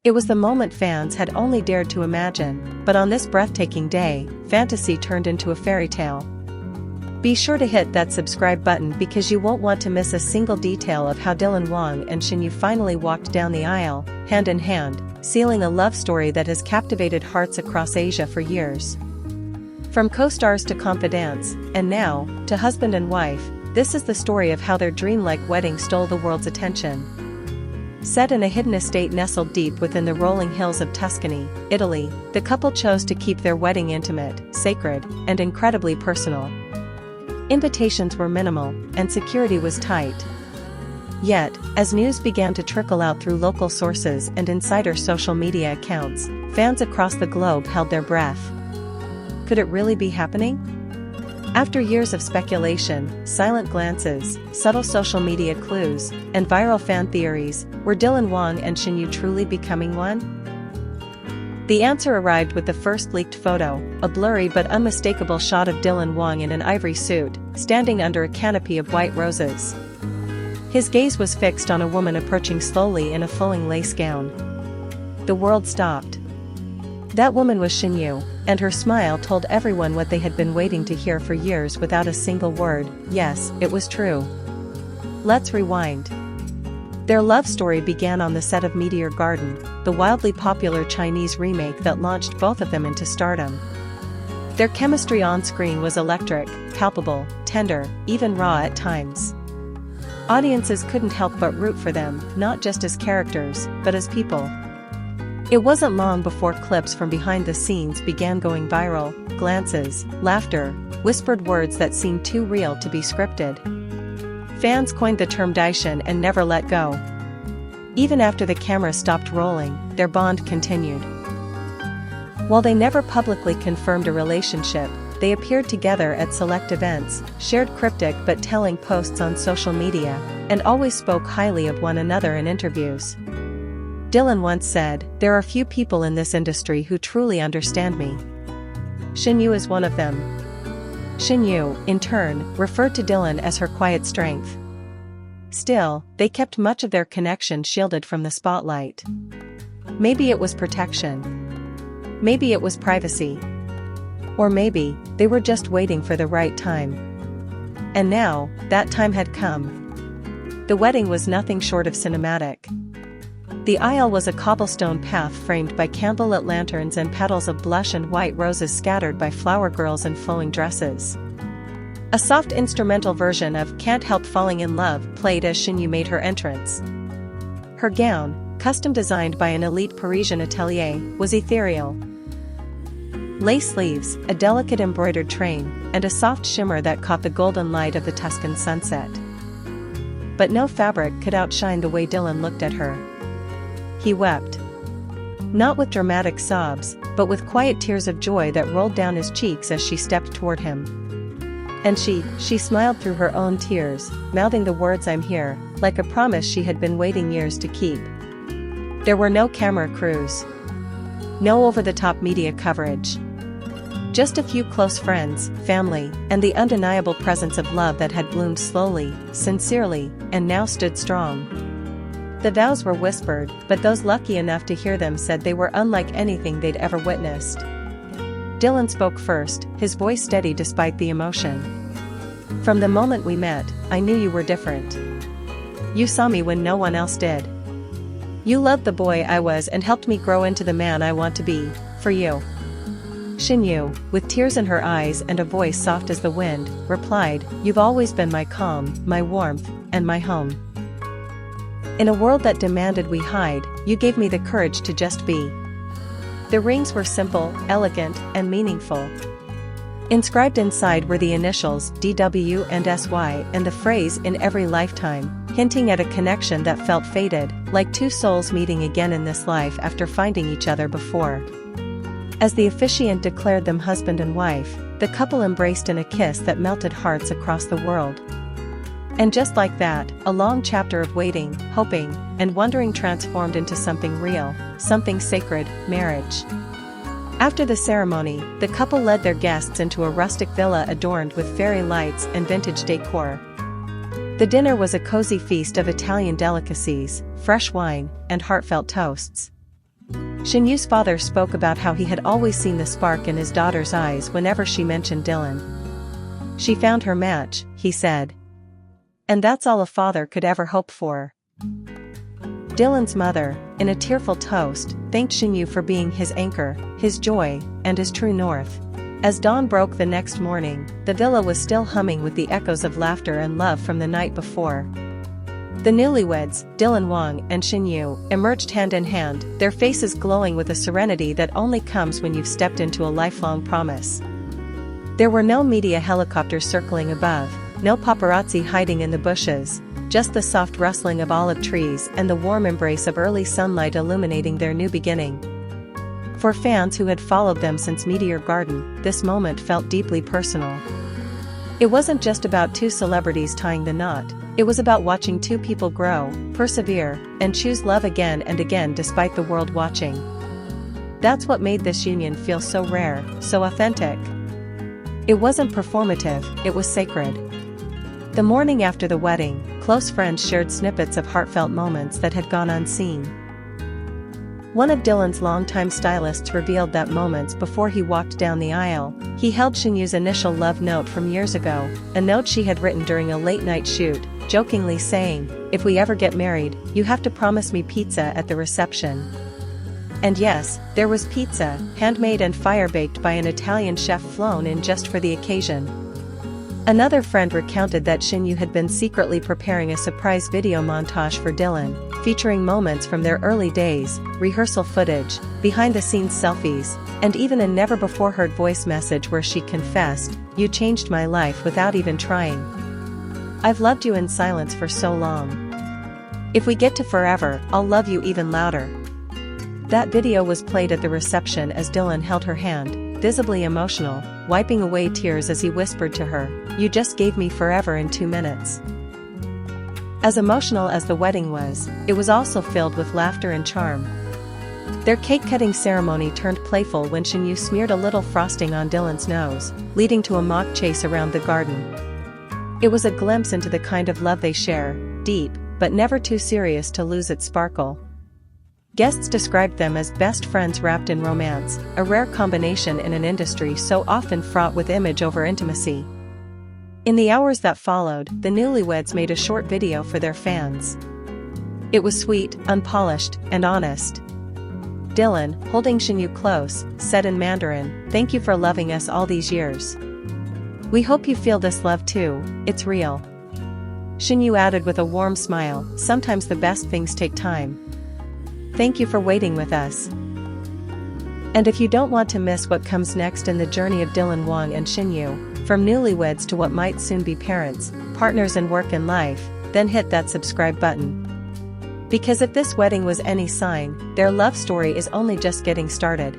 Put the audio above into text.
It was the moment fans had only dared to imagine, but on this breathtaking day, fantasy turned into a fairy tale. Be sure to hit that subscribe button because you won't want to miss a single detail of how Dylan Wang and Shen Yu finally walked down the aisle, hand in hand, sealing a love story that has captivated hearts across Asia for years. From co-stars to confidants, and now, to husband and wife, this is the story of how their dreamlike wedding stole the world's attention. Set in a hidden estate nestled deep within the rolling hills of Tuscany, Italy, the couple chose to keep their wedding intimate, sacred, and incredibly personal. Invitations were minimal, and security was tight. Yet, as news began to trickle out through local sources and insider social media accounts, fans across the globe held their breath. Could it really be happening? After years of speculation, silent glances, subtle social media clues, and viral fan theories, were Dylan Wang and Shen Yu truly becoming one? The answer arrived with the first leaked photo, a blurry but unmistakable shot of Dylan Wang in an ivory suit, standing under a canopy of white roses. His gaze was fixed on a woman approaching slowly in a flowing lace gown. The world stopped. That woman was Shen Yu, and her smile told everyone what they had been waiting to hear for years without a single word. Yes, it was true. Let's rewind. Their love story began on the set of Meteor Garden, the wildly popular Chinese remake that launched both of them into stardom. Their chemistry on screen was electric, palpable, tender, even raw at times. Audiences couldn't help but root for them, not just as characters, but as people. It wasn't long before clips from behind the scenes began going viral, glances, laughter, whispered words that seemed too real to be scripted. Fans coined the term Daishan and never let go. Even after the camera stopped rolling, their bond continued. While they never publicly confirmed a relationship, they appeared together at select events, shared cryptic but telling posts on social media, and always spoke highly of one another in interviews. Dylan once said, "There are few people in this industry who truly understand me. Shen Yu is one of them." Shen Yu, in turn, referred to Dylan as her quiet strength. Still, they kept much of their connection shielded from the spotlight. Maybe it was protection. Maybe it was privacy. Or maybe, they were just waiting for the right time. And now, that time had come. The wedding was nothing short of cinematic. The aisle was a cobblestone path framed by candlelit lanterns and petals of blush and white roses scattered by flower girls in flowing dresses. A soft instrumental version of "Can't Help Falling in Love" played as Shen Yu made her entrance. Her gown, custom designed by an elite Parisian atelier, was ethereal. Lace sleeves, a delicate embroidered train, and a soft shimmer that caught the golden light of the Tuscan sunset. But no fabric could outshine the way Dylan looked at her. He wept. Not with dramatic sobs, but with quiet tears of joy that rolled down his cheeks as she stepped toward him. And she smiled through her own tears, mouthing the words "I'm here," like a promise she had been waiting years to keep. There were no camera crews. No over-the-top media coverage. Just a few close friends, family, and the undeniable presence of love that had bloomed slowly, sincerely, and now stood strong. The vows were whispered, but those lucky enough to hear them said they were unlike anything they'd ever witnessed. Dylan spoke first, his voice steady despite the emotion. "From the moment we met, I knew you were different. You saw me when no one else did. You loved the boy I was and helped me grow into the man I want to be, for you." Shen Yu, with tears in her eyes and a voice soft as the wind, replied, "You've always been my calm, my warmth, and my home. In a world that demanded we hide, you gave me the courage to just be." The rings were simple, elegant, and meaningful. Inscribed inside were the initials DW and SY and the phrase "in every lifetime," hinting at a connection that felt fated, like two souls meeting again in this life after finding each other before. As the officiant declared them husband and wife, the couple embraced in a kiss that melted hearts across the world. And just like that, a long chapter of waiting, hoping, and wondering transformed into something real, something sacred: marriage. After the ceremony, the couple led their guests into a rustic villa adorned with fairy lights and vintage decor. The dinner was a cozy feast of Italian delicacies, fresh wine, and heartfelt toasts. Shen Yu's father spoke about how he had always seen the spark in his daughter's eyes whenever she mentioned Dylan. "She found her match," he said. "And that's all a father could ever hope for." Dylan's mother, in a tearful toast, thanked Shen Yu for being his anchor, his joy, and his true north. As dawn broke the next morning, the villa was still humming with the echoes of laughter and love from the night before. The newlyweds, Dylan Wang and Shen Yu, emerged hand in hand, their faces glowing with a serenity that only comes when you've stepped into a lifelong promise. There were no media helicopters circling above, no paparazzi hiding in the bushes, just the soft rustling of olive trees and the warm embrace of early sunlight illuminating their new beginning. For fans who had followed them since Meteor Garden, this moment felt deeply personal. It wasn't just about two celebrities tying the knot, it was about watching two people grow, persevere, and choose love again and again despite the world watching. That's what made this union feel so rare, so authentic. It wasn't performative, it was sacred. The morning after the wedding, close friends shared snippets of heartfelt moments that had gone unseen. One of Dylan's longtime stylists revealed that moments before he walked down the aisle, he held Shen Yu's initial love note from years ago, a note she had written during a late-night shoot, jokingly saying, "If we ever get married, you have to promise me pizza at the reception." And yes, there was pizza, handmade and fire-baked by an Italian chef flown in just for the occasion. Another friend recounted that Shen Yu had been secretly preparing a surprise video montage for Dylan, featuring moments from their early days, rehearsal footage, behind-the-scenes selfies, and even a never-before-heard voice message where she confessed, "You changed my life without even trying. I've loved you in silence for so long. If we get to forever, I'll love you even louder." That video was played at the reception as Dylan held her hand, visibly emotional, wiping away tears as he whispered to her, "You just gave me forever in 2 minutes." As emotional as the wedding was, it was also filled with laughter and charm. Their cake-cutting ceremony turned playful when Shen Yu smeared a little frosting on Dylan's nose, leading to a mock chase around the garden. It was a glimpse into the kind of love they share, deep, but never too serious to lose its sparkle. Guests described them as best friends wrapped in romance, a rare combination in an industry so often fraught with image over intimacy. In the hours that followed, the newlyweds made a short video for their fans. It was sweet, unpolished, and honest. Dylan, holding Shen Yu close, said in Mandarin, "Thank you for loving us all these years. We hope you feel this love too, it's real." Shen Yu added with a warm smile, "Sometimes the best things take time. Thank you for waiting with us." And if you don't want to miss what comes next in the journey of Dylan Wang and Shen Yu, from newlyweds to what might soon be parents, partners in work and life, then hit that subscribe button. Because if this wedding was any sign, their love story is only just getting started.